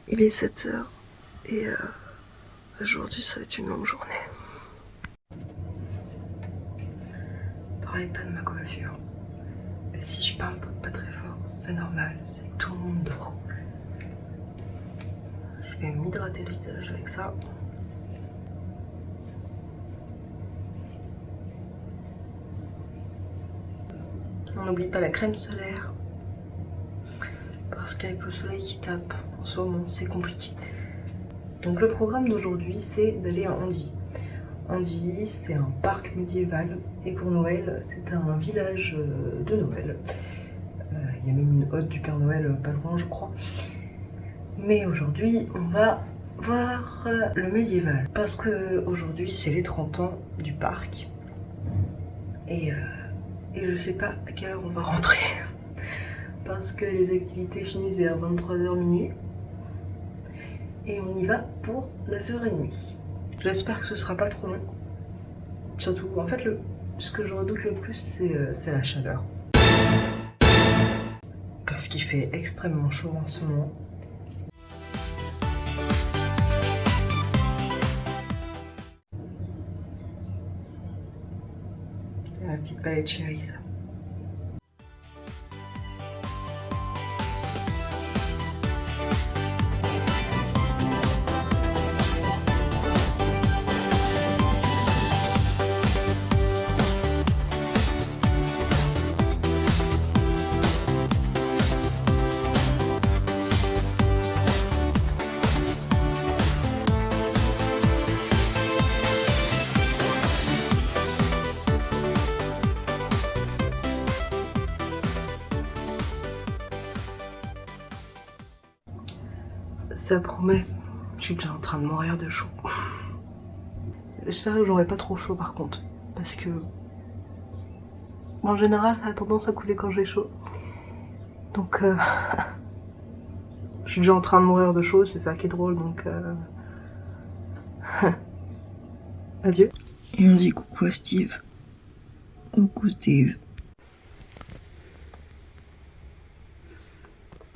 Il est 7 h et aujourd'hui ça va être une longue journée. Pareil, pas de ma coiffure. Et si je parle pas très fort, c'est normal, c'est que tout le monde dort. Je vais m'hydrater le visage avec ça. On n'oublie pas la crème solaire. Parce qu'avec le soleil qui tape, en ce moment, c'est compliqué. Donc le programme d'aujourd'hui, c'est d'aller à Andy. Andy, c'est un parc médiéval. Et pour Noël, c'est un village de Noël. Il y a même une hotte du Père Noël pas loin, je crois. Mais aujourd'hui, on va voir le médiéval. Parce que aujourd'hui, c'est les 30 ans du parc. Et je sais pas à quelle heure on va rentrer. Parce que les activités finissent vers 23 h minuit. Et on y va pour 9 h 30. J'espère que ce sera pas trop long. Surtout, en fait, ce que je redoute le plus, c'est la chaleur. Parce qu'il fait extrêmement chaud en ce moment. La petite palette chérie, ça. Ça promet. Je suis déjà en train de mourir de chaud. J'espère que j'aurai pas trop chaud par contre. Parce que... en général, ça a tendance à couler quand j'ai chaud. Donc... je suis déjà en train de mourir de chaud, c'est ça qui est drôle, donc... Adieu. Et on dit coucou à Steve. Coucou Steve.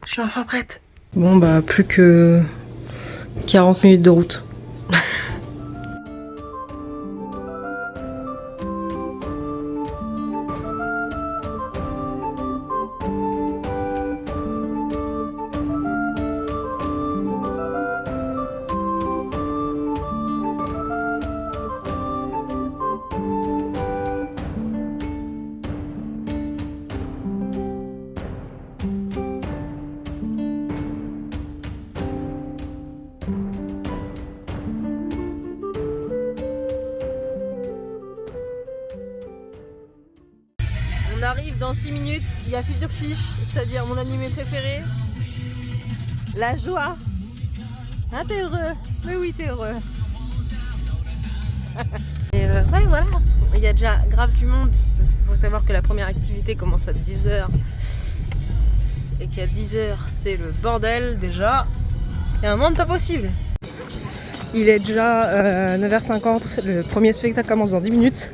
Je suis enfin prête. Bon bah plus que 40 minutes de route. On arrive dans 6 minutes, il y a Future Fish, c'est-à-dire mon animé préféré. La joie. Hein, t'es heureux? Mais oui, t'es heureux. Et ouais, voilà, il y a déjà grave du monde. Il faut savoir que la première activité commence à 10 h. Et qu'à 10 h, c'est le bordel déjà. Il y a un monde pas possible. Il est déjà 9 h 50, le premier spectacle commence dans 10 minutes.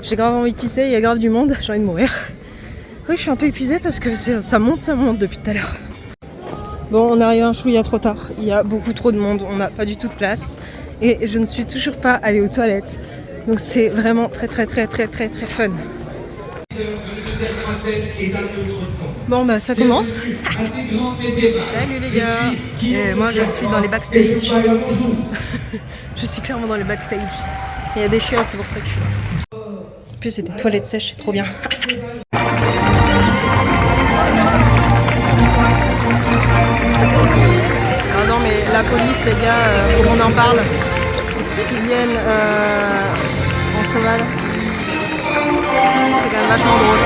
J'ai grave envie de pisser, il y a grave du monde, j'ai envie de mourir. Oui, je suis un peu épuisée parce que ça monte depuis tout à l'heure. Bon, on arrive un chouïa trop tard, il y a beaucoup trop de monde, on n'a pas du tout de place. Et je ne suis toujours pas allée aux toilettes. Donc c'est vraiment très fun. Bon bah ça commence. Salut les gars. Et moi je suis dans les backstage. Je suis clairement dans les backstage. Il y a des chiottes, c'est pour ça que je suis là. En plus c'est des toilettes sèches, c'est trop bien. Ah non mais la police les gars, faut qu'on en parle. Qu'ils viennent en cheval. C'est quand même vachement drôle.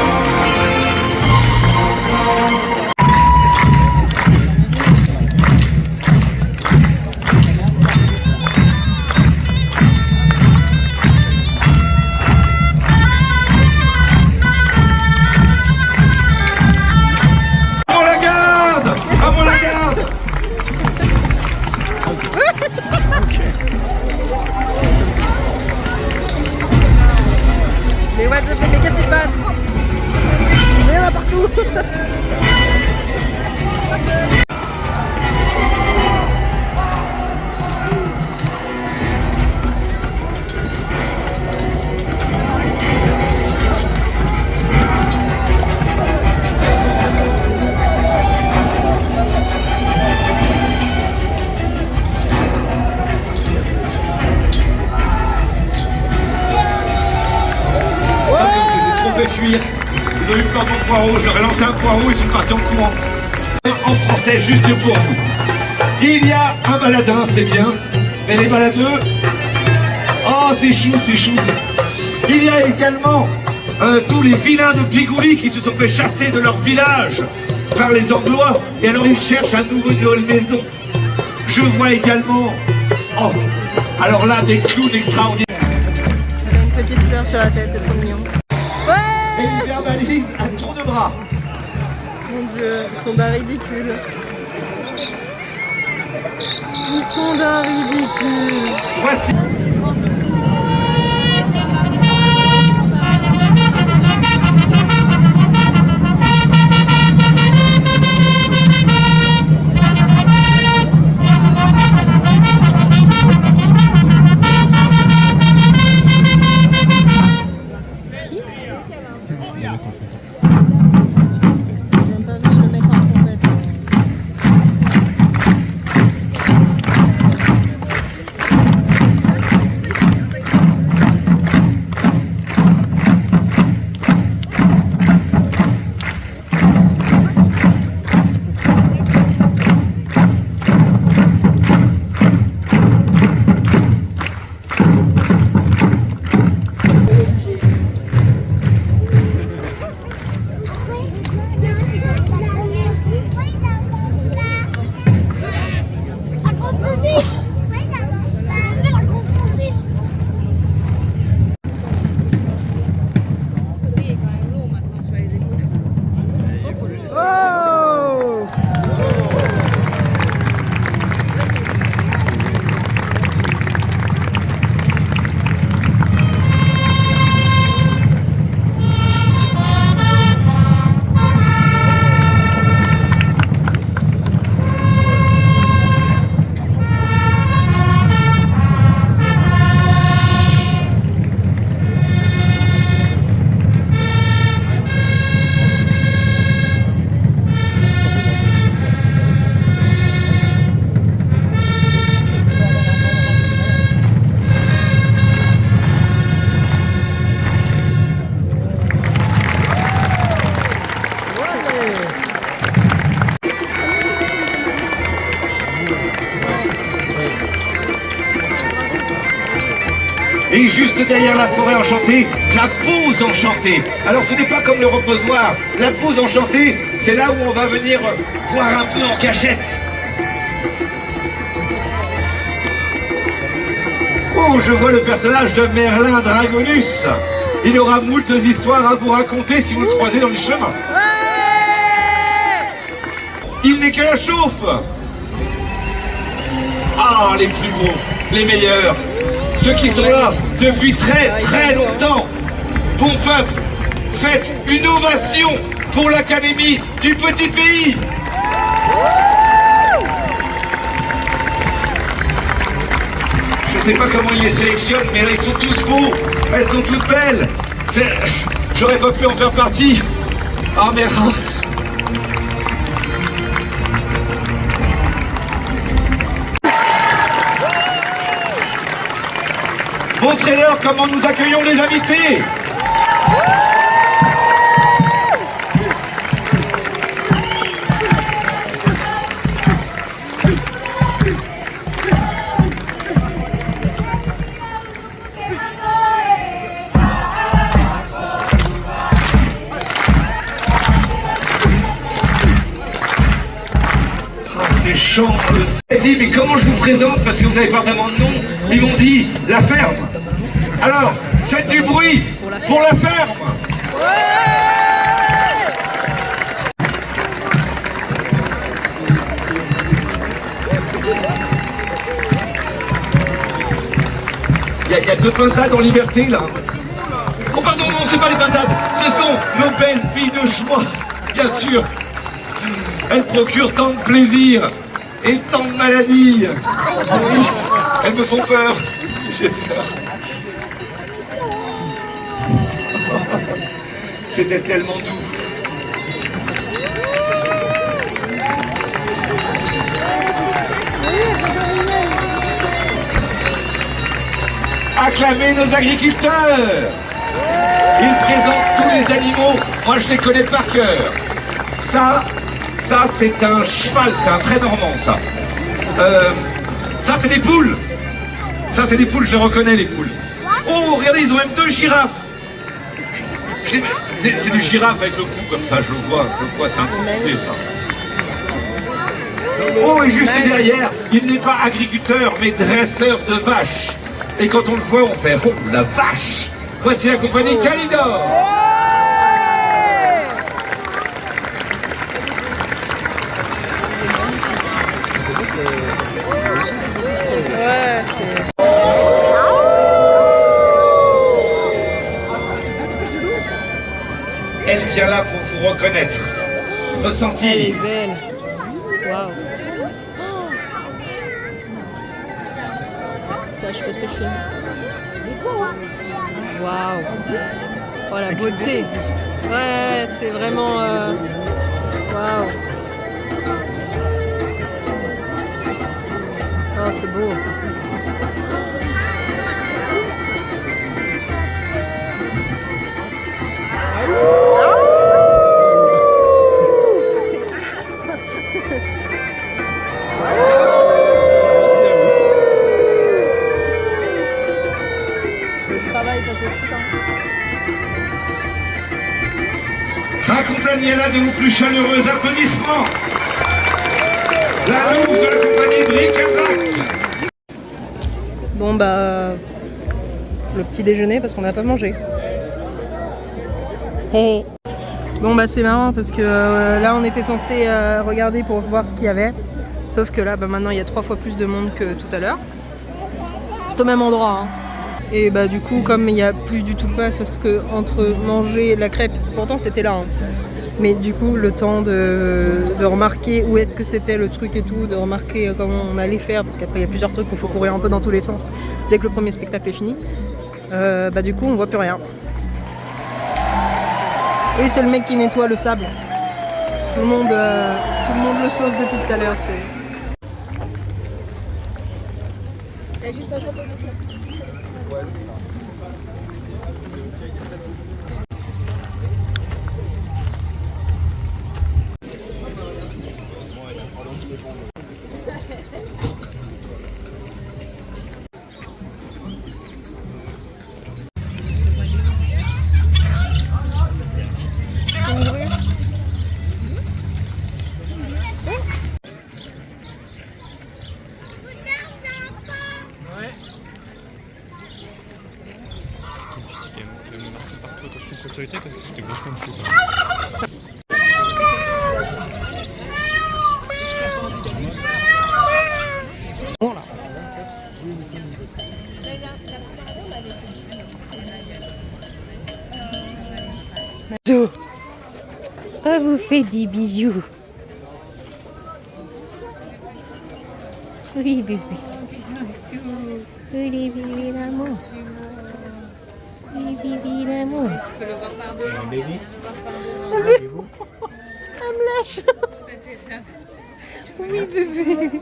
Mais what the fuck, mais qu'est-ce qui se passe? Il y en a partout. poireau, je leur ai lancé un poireau, ils sont partis en courant. En français, juste pour vous. Il y a un baladin, c'est bien, mais les baladeux, oh c'est chou, c'est chou. Il y a également tous les vilains de Pigouli qui se sont fait chasser de leur village par les Anglois, et alors ils cherchent un nouveau Noël maison. Je vois également, oh, alors là, des clowns extraordinaires. Elle a une petite fleur sur la tête, c'est trop mignon. Et l'hiver valide à tour de bras. Mon dieu, ils sont d'un ridicule. Ils sont d'un ridicule. Voici. J'ai pas vu le mec en trompette. Et juste derrière la forêt enchantée, la pause enchantée. Alors ce n'est pas comme le reposoir. La pause enchantée, c'est là où on va venir boire un peu en cachette. Oh, je vois le personnage de Merlin Dragonus. Il aura moult histoires à vous raconter si vous le croisez dans le chemin. Il n'est que la chauffe. Ah, les plus beaux, les meilleurs. Ceux qui sont là depuis très longtemps. Bon peuple, faites une ovation pour l'Académie du petit pays. Je sais pas comment ils les sélectionnent, mais là, ils sont tous beaux. Elles sont toutes belles. J'aurais pas pu en faire partie. Ah merde. Montrez-leur comment nous accueillons les invités. Ces chants, j'ai dit, mais comment je vous présente parce que vous n'avez pas vraiment de nom. Ils m'ont dit la ferme. Alors, faites du bruit pour la ferme. Il y a deux pintades en liberté là. Oh pardon, non, c'est pas les pintades, ce sont nos belles filles de joie, bien sûr. Elles procurent tant de plaisir et tant de maladies. Oui, elles me font peur. J'ai peur. C'était tellement doux. Acclamez nos agriculteurs. Il présente tous les animaux. Moi, je les connais par cœur. Ça c'est un cheval, c'est un trait normand, ça. Ça, c'est des poules. Ça, c'est des poules, je les reconnais, les poules. Oh, regardez, ils ont même 2 girafes. C'est des girafes avec le cou comme ça, je le vois, c'est un compliqué, ça. Oh, et juste derrière, il n'est pas agriculteur, mais dresseur de vaches. Et quand on le voit, on fait « Oh, la vache !» Voici la compagnie Calidor. Ouais, c'est... Elle vient là pour vous reconnaître, Elle est ressentir. belle. Waouh. Ça, je sais pas ce que je fais. Waouh. Oh, la beauté. Ouais, c'est vraiment... Waouh. Oh, c'est beau. Le travail passé tout le temps. Accompagnez-la de vos plus chaleureux applaudissements. La louve de la compagnie Bric-à-Brac. Bon bah le petit déjeuner parce qu'on n'a pas mangé. Hey. Bon bah c'est marrant parce que là on était censé regarder pour voir ce qu'il y avait. Sauf que là bah, maintenant il y a 3 fois plus de monde que tout à l'heure. C'est au même endroit hein. Et bah du coup comme il n'y a plus du tout de place parce que entre manger la crêpe, pourtant c'était là hein. Mais du coup le temps de remarquer où est-ce que c'était le truc et tout, de remarquer comment on allait faire, parce qu'après il y a plusieurs trucs où il faut courir un peu dans tous les sens dès que le premier spectacle est fini, bah du coup on voit plus rien. Oui c'est le mec qui nettoie le sable. Tout le monde le sauce depuis tout à l'heure. Il y a juste un chapeau de On vous fait des bisous. Oui, bébé. Oui, bébé, l'amour. Oui, bébé, l'amour. Tu peux le voir par deux. Un bébé. Un blush. Oui, bébé.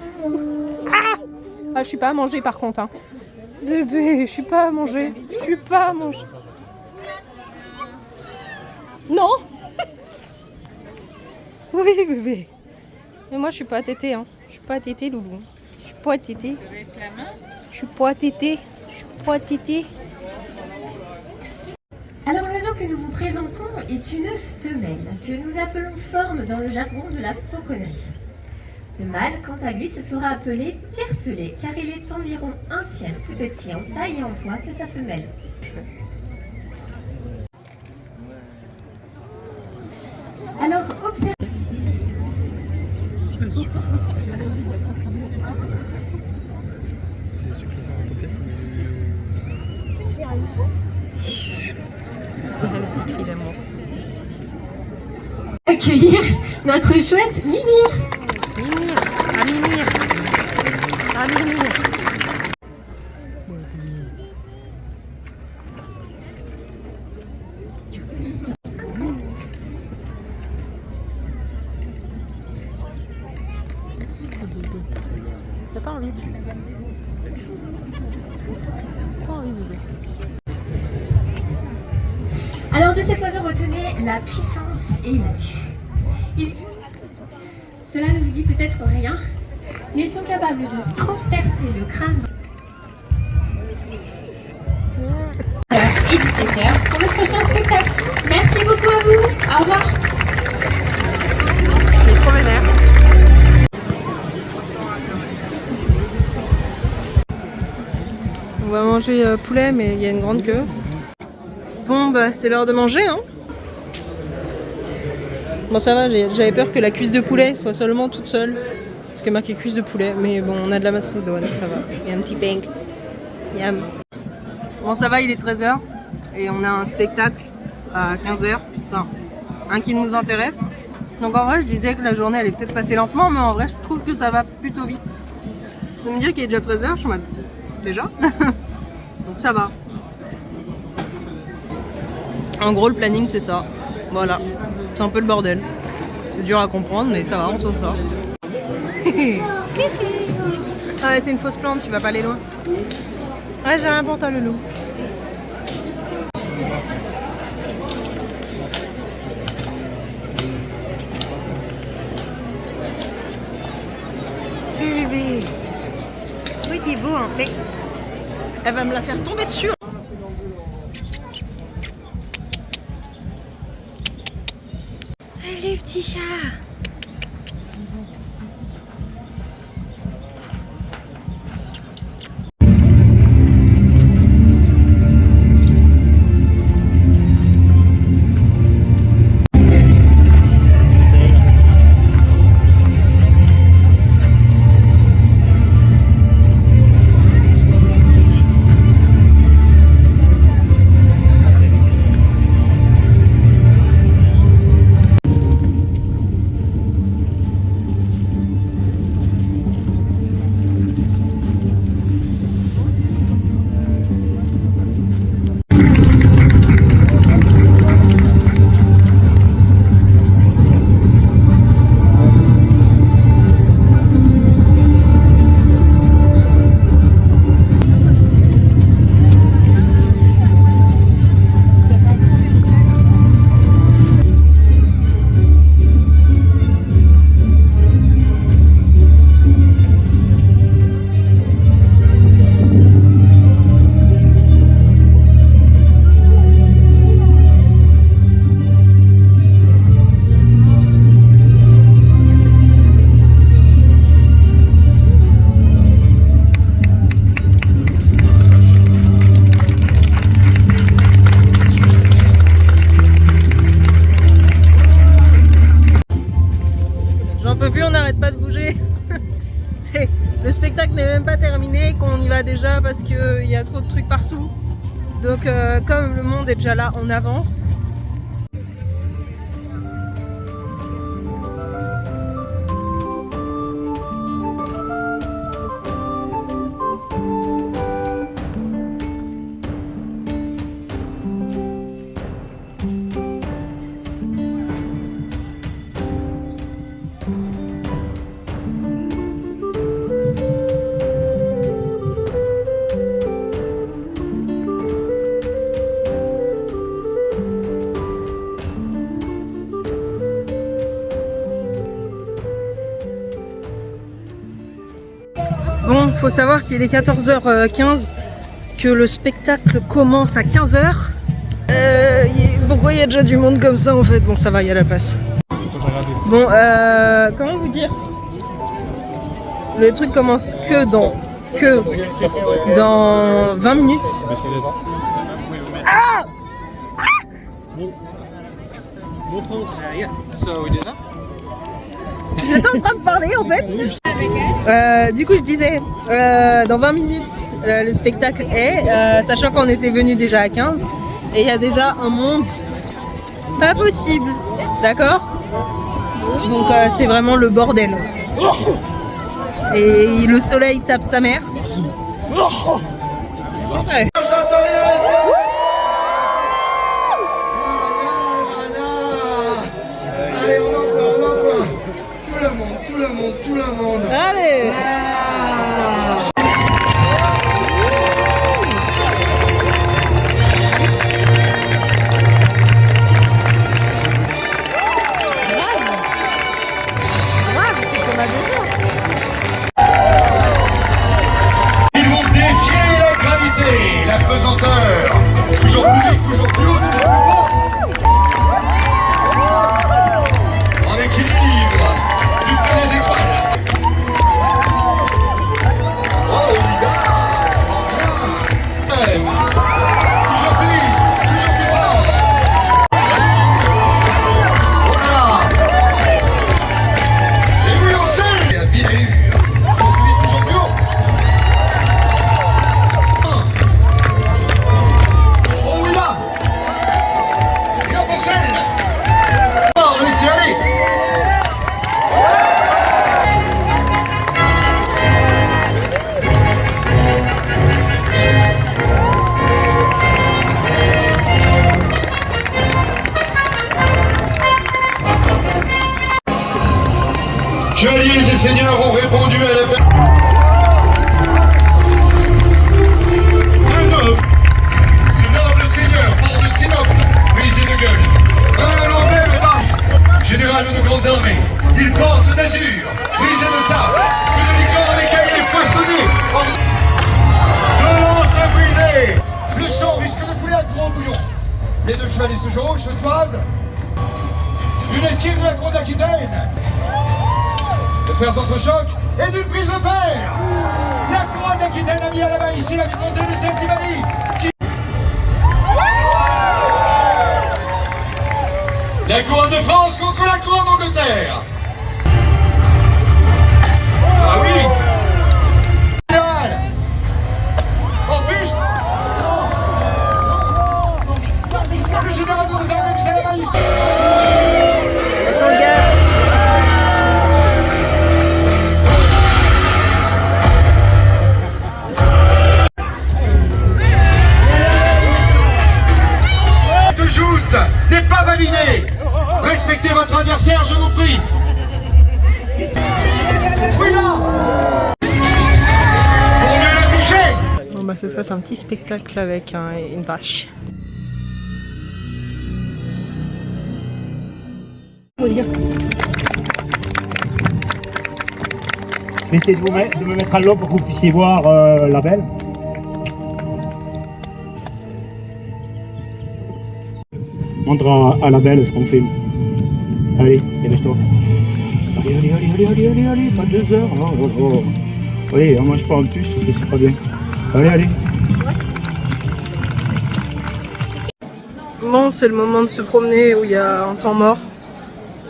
Ah, je suis pas à manger par contre. Hein. Bébé, je suis pas à manger. Je suis pas à manger. Non. Oui, bébé. Mais moi, je suis pas à tété. Hein. Je suis pas à tété, loulou. Je suis pas à tété. Je suis pas à tété. Je suis pas à tété. Alors l'oiseau que nous vous présentons est une femelle, que nous appelons forme dans le jargon de la fauconnerie. Le mâle, quant à lui, se fera appeler tiercelet, car il est environ un tiers plus petit en taille et en poids que sa femelle. Alors observez. Un petit cri d'amour. Accueillir notre chouette Mimir. Mimir. Ah, Mimir. Ah, Mimir. T'as pas envie? Pas envie, bébé. Alors de cet oiseau, retenez la puissance et la vue. Cela ne vous dit peut-être rien, mais ils sont capables de transpercer le crâne et 17h pour le prochain spectacle. Merci beaucoup à vous. Au revoir. Il est trop vénère. On va manger poulet, mais il y a une grande queue. Bon, bah c'est l'heure de manger, hein. Bon, ça va, j'avais peur que la cuisse de poulet soit seulement toute seule. Parce que marqué cuisse de poulet, mais bon, on a de la macédoine, ça va. Il y a un petit pain. Yam. Bon, ça va, il est 13h. Et on a un spectacle à 15h. Enfin, un qui nous intéresse. Donc en vrai, je disais que la journée allait peut-être passer lentement, mais en vrai, je trouve que ça va plutôt vite. Ça me dire qu'il est déjà 13h, je suis en mode... Déjà. Donc ça va. En gros, le planning, c'est ça. Voilà. C'est un peu le bordel. C'est dur à comprendre, mais ça va, on s'en sort. Ah ouais, c'est une fausse plante, tu vas pas aller loin. Ouais, j'ai rien pour toi, le loup. Bébé. Oui, t'es beau, hein. Mais elle va me la faire tomber dessus. Salut, petit chat. Le spectacle n'est même pas terminé, qu'on y va déjà parce qu'il y a trop de trucs partout. Donc comme le monde est déjà là, on avance. Bon, faut savoir qu'il est 14h15, que le spectacle commence à 15h. Pourquoi il y a déjà du monde comme ça en fait? Bon, ça va, il y a la place. Bon, comment vous dire? Le truc commence que dans 20 minutes. Ah! J'étais en train de parler en fait. Du coup, je disais, dans 20 minutes, le spectacle est, sachant qu'on était venu déjà à 15, et il y a déjà un monde pas possible, d'accord? Donc c'est vraiment le bordel. Et le soleil tape sa mère. Ouais. Allez, on envoie. Tout le monde. Allez. faire d'autres chocs et d'une prise de fer. La couronne d'Aquitaine a mis à la main ici la vicomté de Septimanie. La couronne de France contre la couronne d'Angleterre. Ah oui. En plus, le général nous a mis à la main ici. Cette joute n'est pas validée. Respectez votre adversaire, je vous prie. Oui, là. Pour mieux la toucher. Bon bah ce serait un petit spectacle avec une vache. Faut dire. Essayez de me mettre à l'eau pour que vous puissiez voir la belle. Montre à la belle ce qu'on filme. Allez, dépêche-toi. Allez, pas 2 heures. Oh. Allez, on mange pas en plus, c'est pas bien. Allez. Bon, c'est le moment de se promener où il y a un temps mort.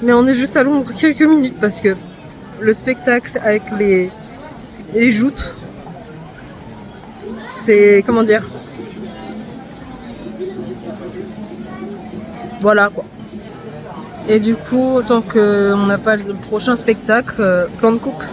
Mais on est juste à l'ombre quelques minutes parce que le spectacle avec les joutes, c'est, comment dire, voilà quoi. Et du coup, tant qu'on n'a pas le prochain spectacle, plan de coupe.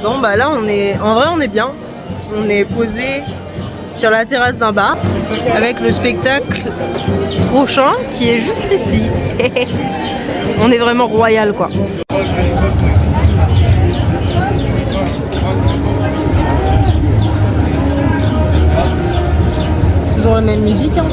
Bon bah là on est, en vrai on est bien, on est posé sur la terrasse d'un bar avec le spectacle prochain qui est juste ici. On est vraiment royal quoi. Toujours la même musique hein.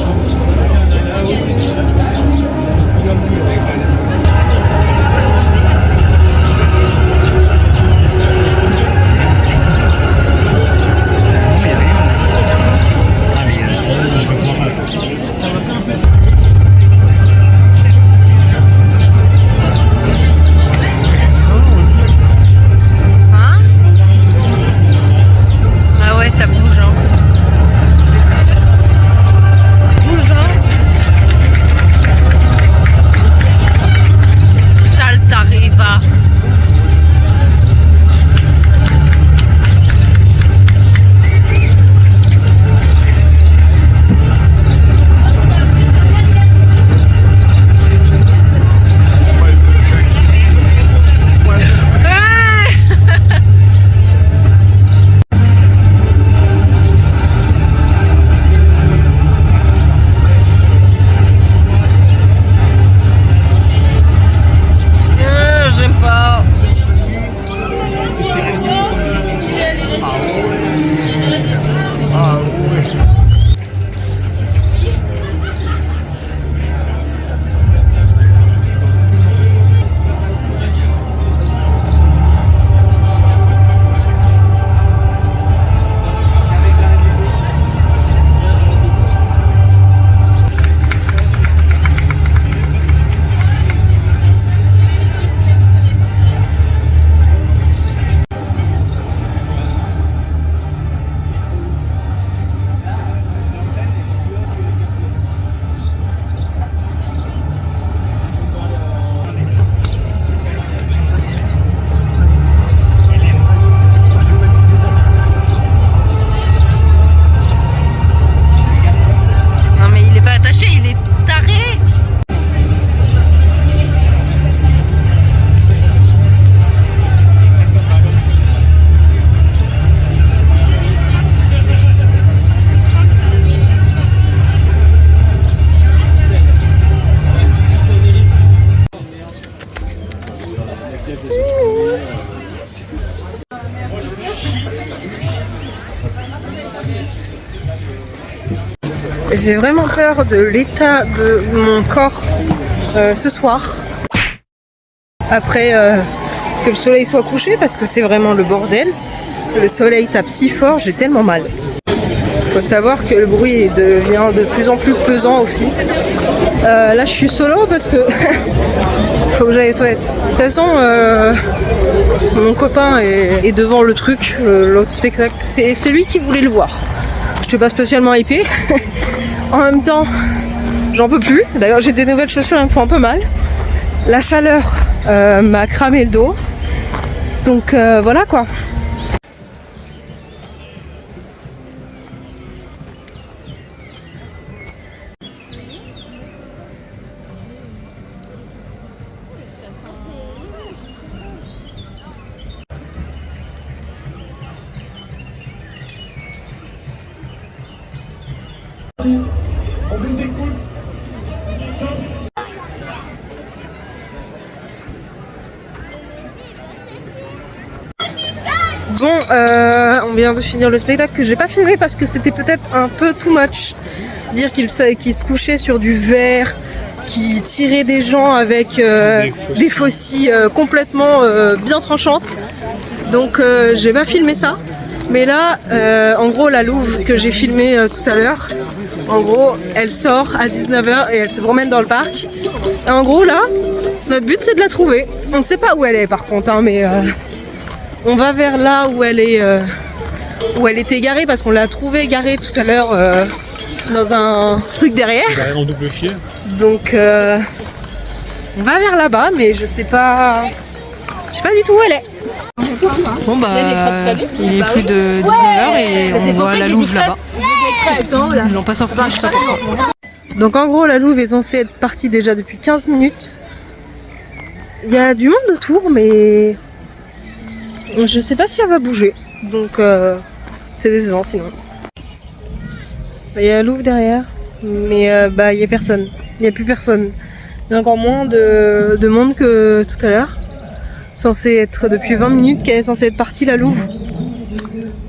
J'ai vraiment peur de l'état de mon corps ce soir. Après que le soleil soit couché, parce que c'est vraiment le bordel. Le soleil tape si fort, j'ai tellement mal. Faut savoir que le bruit devient de plus en plus pesant aussi. Là je suis solo parce que faut que j'aille aux toilettes. De toute façon mon copain est devant le truc, l'autre spectacle. C'est lui qui voulait le voir. Je suis pas spécialement hypée. En même temps, j'en peux plus. D'ailleurs j'ai des nouvelles chaussures, elles me font un peu mal. La chaleur m'a cramé le dos. Donc voilà quoi. Bon, on vient de finir le spectacle que j'ai pas filmé parce que c'était peut-être un peu too much. Dire qu'il se couchait sur du verre, qu'il tirait des gens avec des faucilles complètement bien tranchantes. Donc j'ai pas filmé ça. Mais là, en gros, la louve que j'ai filmée tout à l'heure, en gros, elle sort à 19h et elle se promène dans le parc. Et en gros, là, notre but c'est de la trouver. On sait pas où elle est par contre, hein, mais on va vers là où elle était garée parce qu'on l'a trouvée garée tout à l'heure dans un truc derrière. En double fil. Donc on va vers là-bas, mais je sais pas du tout où elle est. Bon bah il est plus de 19h et on voit la louve là-bas. Ils l'ont pas sorti, je sais pas pourquoi. Donc en gros la louve est censée être partie déjà depuis 15 minutes. Il y a du monde autour mais je sais pas si elle va bouger. Donc c'est décevant sinon. Il y a la louve derrière mais bah il y a personne. Il n'y a plus personne. Il y a encore moins de monde que tout à l'heure. Censé être depuis 20 minutes qu'elle est censée être partie la louve.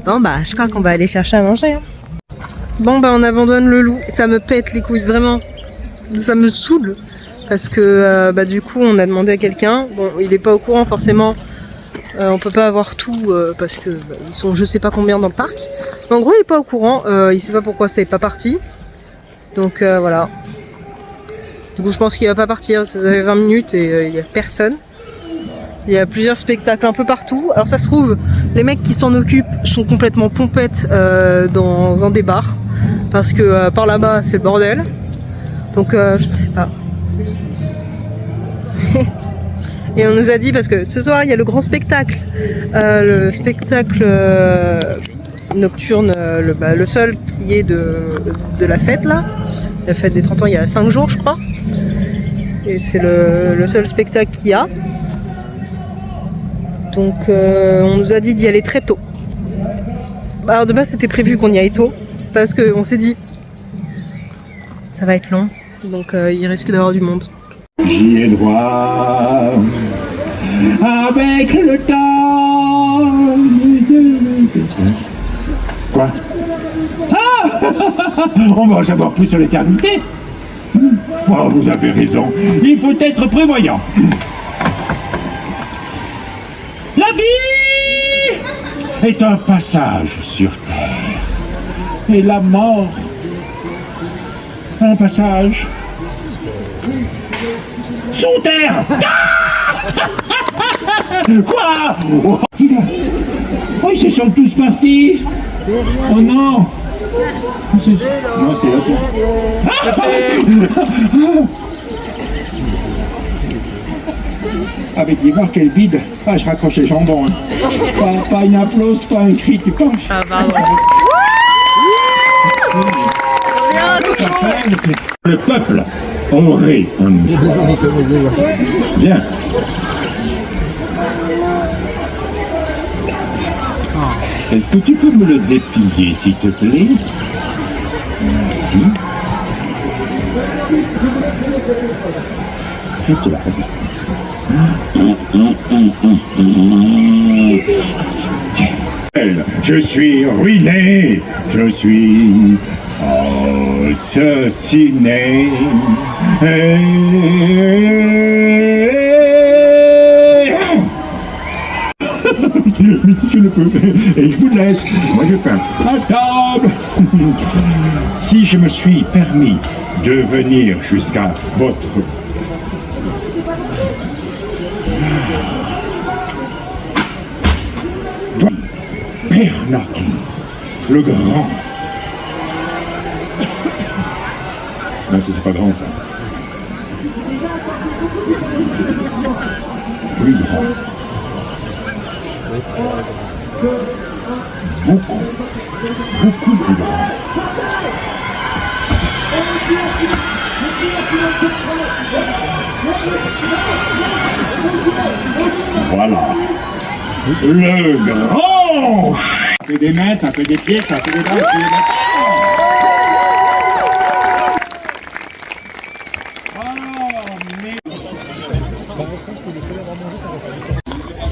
Bon bah je crois qu'on va aller chercher à manger. Hein. Bon bah on abandonne le loup, ça me pète les couilles vraiment. Ça me saoule. Parce que bah du coup on a demandé à quelqu'un. Bon il est pas au courant forcément. On peut pas avoir tout parce que bah, ils sont je sais pas combien dans le parc. Mais en gros il est pas au courant, il sait pas pourquoi c'est pas parti. Donc voilà. Du coup je pense qu'il va pas partir, ça fait 20 minutes et il y a personne. Il y a plusieurs spectacles un peu partout. Alors ça se trouve, les mecs qui s'en occupent sont complètement pompettes dans un des bars. Parce que par là-bas, c'est le bordel. Donc je sais pas. Et on nous a dit, parce que ce soir, il y a le grand spectacle. Le spectacle nocturne, le seul qui est de la fête là. La fête des 30 ans, il y a 5 jours, je crois. Et c'est le seul spectacle qu'il y a. Donc on nous a dit d'y aller très tôt. Alors de base c'était prévu qu'on y aille tôt parce qu'on s'est dit ça va être long donc il risque d'avoir du monde. J'y ai droit avec le temps. Quoi? On va en savoir plus sur l'éternité. Oh, vous avez raison, il faut être prévoyant. La vie est un passage sur terre et la mort un passage sous terre. Quoi? Oh, ils se sont tous partis. Oh non. Non, c'est là. Avec des voir quel bide. Ah, je raccroche les jambons. Hein. Pas une applause, pas un cri, tu penses? Ah pardon. Le peuple aurait un mouchoir. Bien. Est-ce que tu peux me le déplier, s'il te plaît? Merci. Reste là, vas-y. Je suis ruiné, je suis ce ciné. Mais si je ne peux, et je vous laisse, moi je fais à table. Si je me suis permis de venir jusqu'à votre... Bernard Guy, le grand. Non, ça c'est pas grand ça. Plus grand. Beaucoup, beaucoup plus grand. Voilà. Le grand. Un peu des mains, un peu des pieds, un peu des bras, un peu des mains.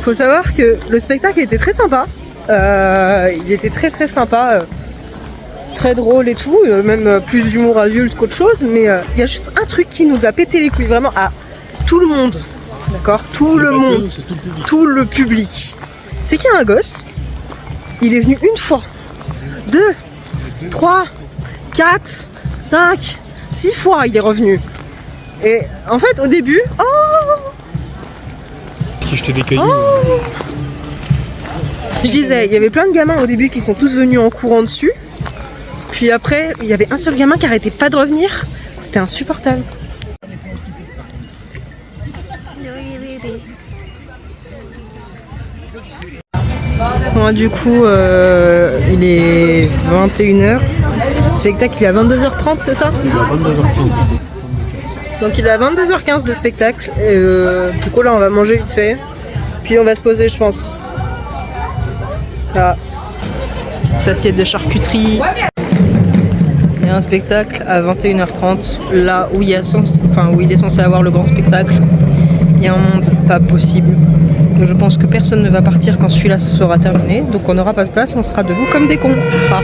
Faut savoir que le spectacle était très sympa. Il était très très sympa, très drôle et tout, même plus d'humour adulte qu'autre chose. Mais il y a juste un truc qui nous a pété les couilles vraiment à tout le monde, d'accord, tout le monde, tout le public. C'est qu'il y a un gosse, il est venu une fois, 2, 3, 4, 5, 6 fois il est revenu. Et en fait au début, Qui jetait des cailloux. je disais, il y avait plein de gamins au début qui sont tous venus en courant dessus. Puis après, il y avait un seul gamin qui arrêtait pas de revenir. C'était insupportable. Bon, du coup, il est 21h. Le spectacle, il est à 22h30, c'est ça? Il est à 22h30. Donc il est à 22h15 le spectacle. Et, du coup, là, on va manger vite fait. Puis on va se poser, je pense. Là, petite assiette de charcuterie. Il y a un spectacle à 21h30, là où il est censé avoir le grand spectacle. Il y a un monde pas possible. Je pense que personne ne va partir quand celui-là sera terminé. Donc on n'aura pas de place, on sera debout comme des cons. Ah.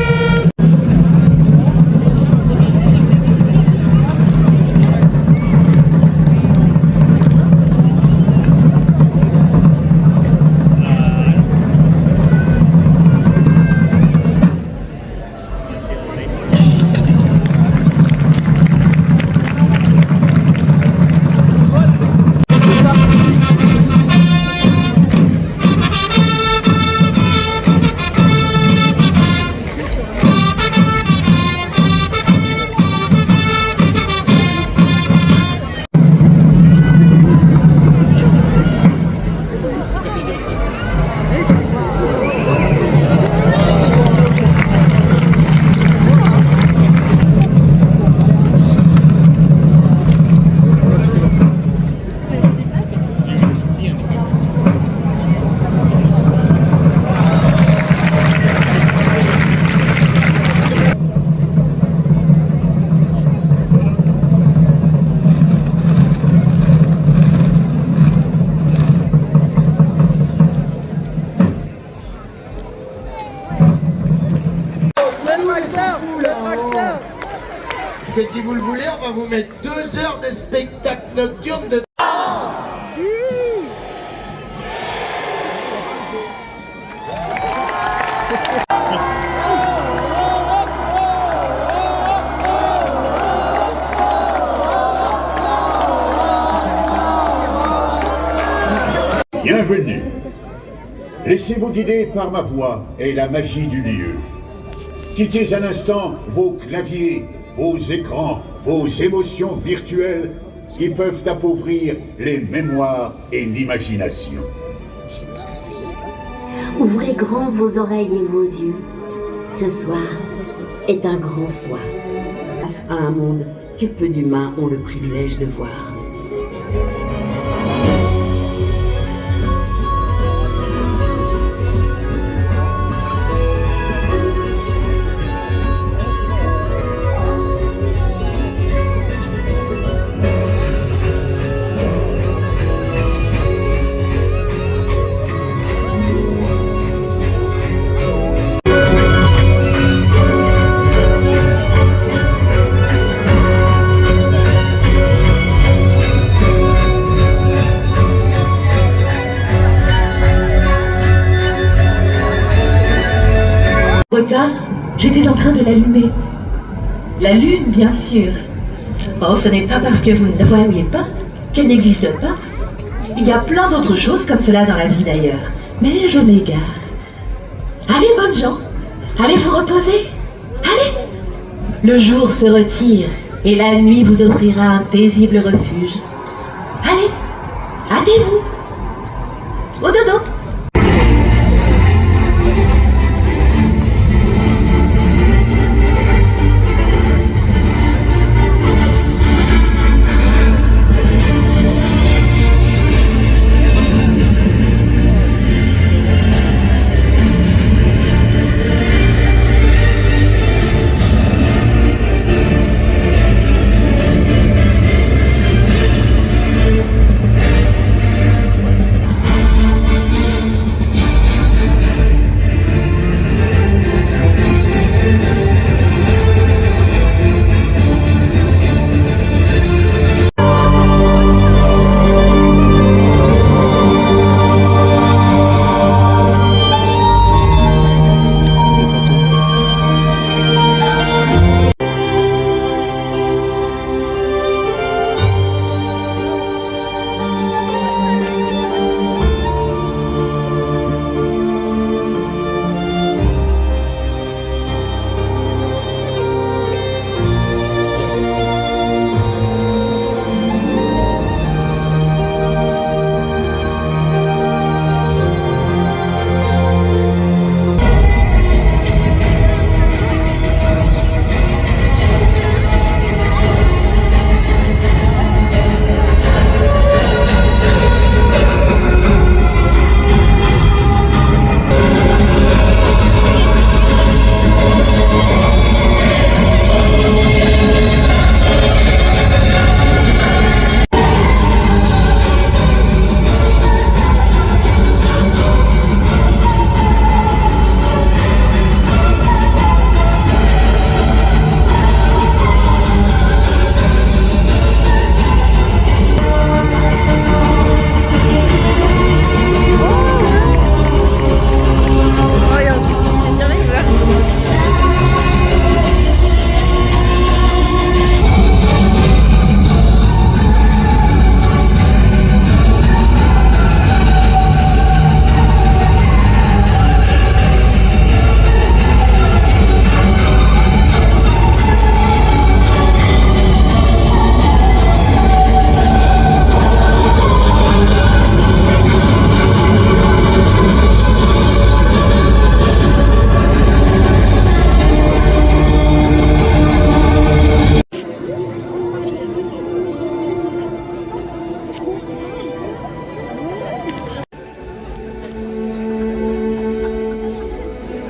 Parce que si vous le voulez, on va vous mettre 2 heures de spectacle nocturne de... Bienvenue. Laissez-vous guider par ma voix et la magie du lieu. Quittez un instant vos claviers, vos écrans, vos émotions virtuelles qui peuvent appauvrir les mémoires et l'imagination. Ouvrez grand vos oreilles et vos yeux. Ce soir est un grand soir. Face à un monde que peu d'humains ont le privilège de voir. retard, j'étais en train de l'allumer. La lune, bien sûr. Oh, ce n'est pas parce que vous ne la voyez pas qu'elle n'existe pas. Il y a plein d'autres choses comme cela dans la vie d'ailleurs. Mais je m'égare. Allez, bonnes gens, allez vous reposer. Allez. Le jour se retire et la nuit vous offrira un paisible refuge. Allez, hâtez-vous. Au dodo.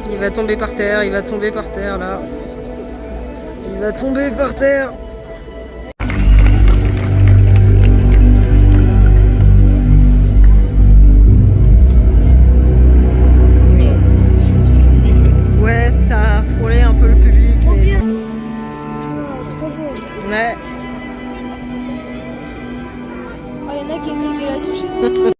Il va tomber par terre, il va tomber par terre là. Il va tomber par terre. Ouais, ça a frôlé un peu le public. Mais... Trop beau. Ouais. Oh, il y en a qui essaient de la toucher.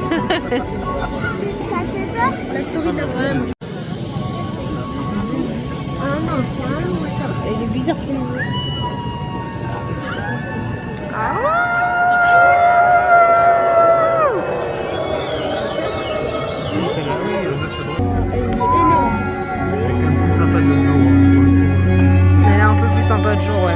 fait peur? La story de la brème. Ah non, c'est un loup ça. Il est bizarre ton loup. Elle est un peu plus sympa de jour, ouais.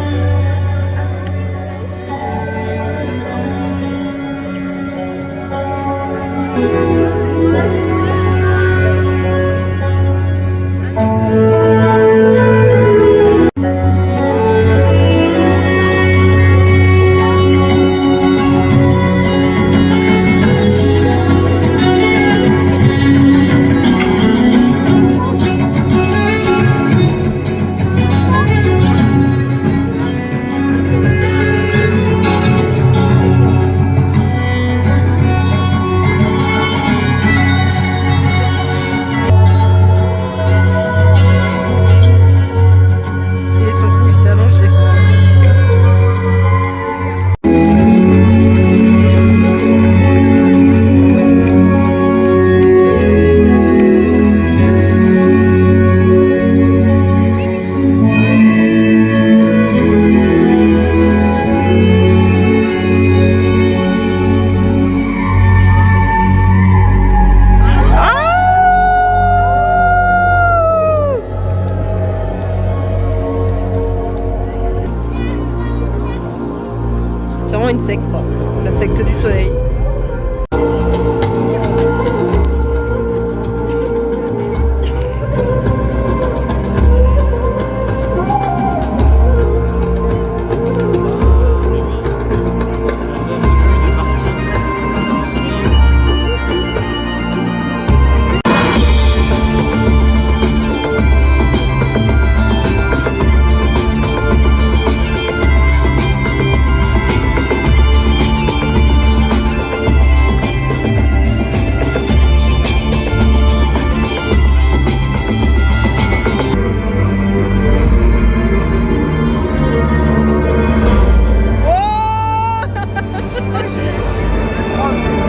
Et son cou il s'est allongé. C'est vraiment une secte, la secte du soleil.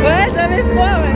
Ouais, j'avais froid, ouais.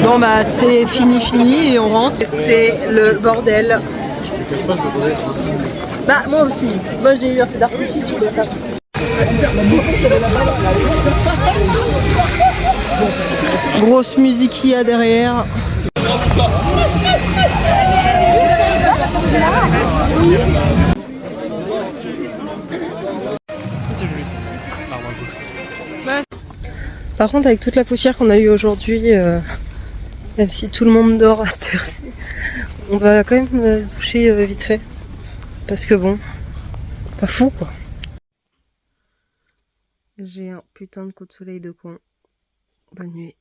Bon bah c'est fini et on rentre. C'est le bordel. Bah moi aussi. Moi j'ai eu un feu d'artifice sur le table. Grosse musique qu'il y a derrière. Par contre, avec toute la poussière qu'on a eue aujourd'hui, même si tout le monde dort à cette heure-ci, on va quand même se doucher vite fait. Parce que bon, pas fou quoi. J'ai un putain de coup de soleil de con. Bonne nuit.